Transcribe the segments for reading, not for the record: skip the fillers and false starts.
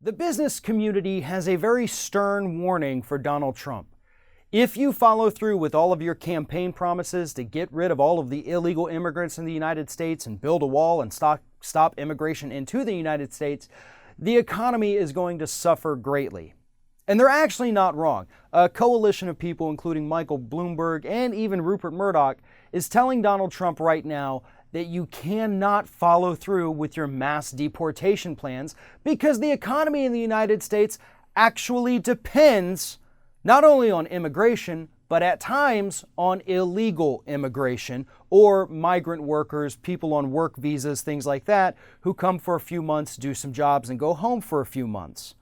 The business community has a very stern warning for Donald Trump. If you follow through with all of your campaign promises to get rid of all of the illegal immigrants in the United States and build a wall and stop immigration into the United States, the economy is going to suffer greatly. And they're actually not wrong. A coalition of people, including Michael Bloomberg and even Rupert Murdoch, is telling Donald Trump right now that you cannot follow through with your mass deportation plans because the economy in the United States actually depends not only on immigration, but at times on illegal immigration or migrant workers, people on work visas, things like that, who come for a few months, do some jobs, and go home for a few months.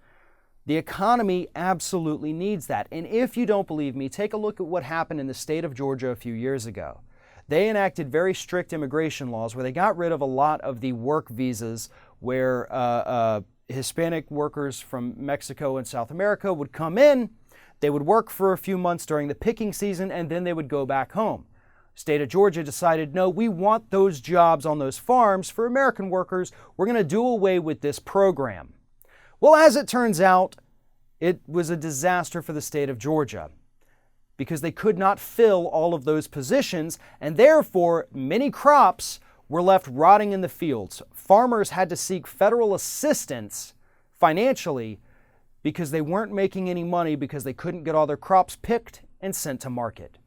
The economy absolutely needs that. And if you don't believe me, take a look at what happened in the state of Georgia a few years ago. They enacted very strict immigration laws where they got rid of a lot of the work visas where Hispanic workers from Mexico and South America would come in, they would work for a few months during the picking season, and then they would go back home. State of Georgia decided, no, we want those jobs on those farms for American workers. We're going to do away with this program. Well, as it turns out, it was a disaster for the state of Georgia because they could not fill all of those positions, and therefore many crops were left rotting in the fields. Farmers had to seek federal assistance financially because they weren't making any money because they couldn't get all their crops picked and sent to market.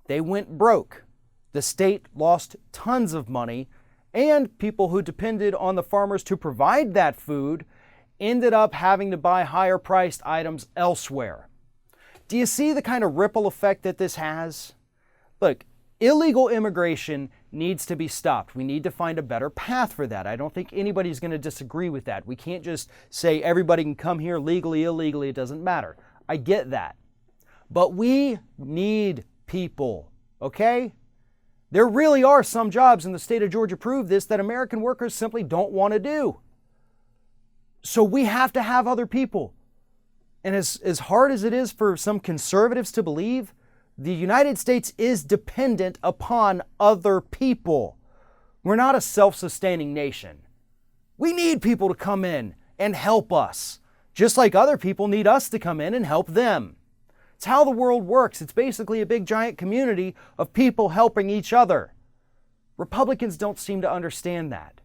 They went broke. The state lost tons of money, and people who depended on the farmers to provide that food ended up having to buy higher priced items elsewhere. Do you see the kind of ripple effect that this has? Look, illegal immigration needs to be stopped. We need to find a better path for that. I don't think anybody's going to disagree with that. We can't just say everybody can come here legally, illegally, it doesn't matter. I get that. But we need people, okay? There really are some jobs in the state of Georgia prove this that American workers simply don't want to do. So we have to have other people. And as hard as it is for some conservatives to believe, the United States is dependent upon other people. We're not a self-sustaining nation. We need people to come in and help us, just like other people need us to come in and help them. It's how the world works. It's basically a big giant community of people helping each other. Republicans don't seem to understand that.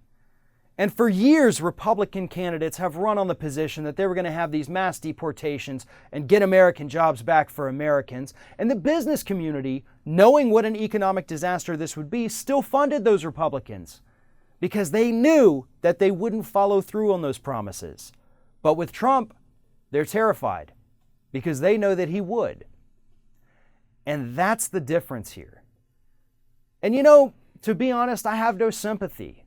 And for years, Republican candidates have run on the position that they were going to have these mass deportations and get American jobs back for Americans. And the business community, knowing what an economic disaster this would be, still funded those Republicans because they knew that they wouldn't follow through on those promises. But with Trump, they're terrified because they know that he would. And that's the difference here. And you know, to be honest, I have no sympathy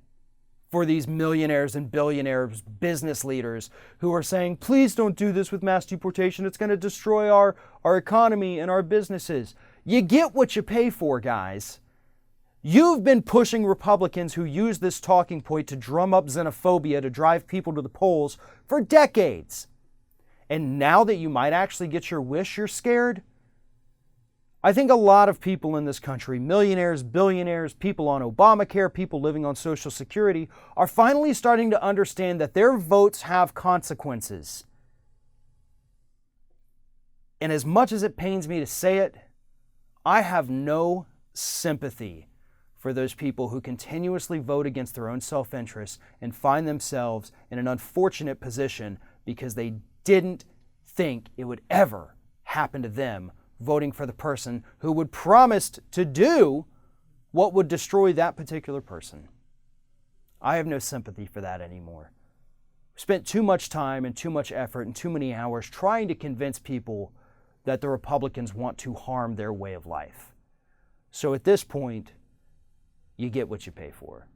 for these millionaires and billionaires, business leaders who are saying, please don't do this with mass deportation. It's going to destroy our economy and our businesses. You get what you pay for, guys. You've been pushing Republicans who use this talking point to drum up xenophobia to drive people to the polls for decades. And now that you might actually get your wish, you're scared? I think a lot of people in this country, millionaires, billionaires, people on Obamacare, people living on Social Security, are finally starting to understand that their votes have consequences. And as much as it pains me to say it, I have no sympathy for those people who continuously vote against their own self-interest and find themselves in an unfortunate position because they didn't think it would ever happen to them, voting for the person who would promise to do what would destroy that particular person. I have no sympathy for that anymore. We spent too much time and too much effort and too many hours trying to convince people that the Republicans want to harm their way of life. So at this point, you get what you pay for.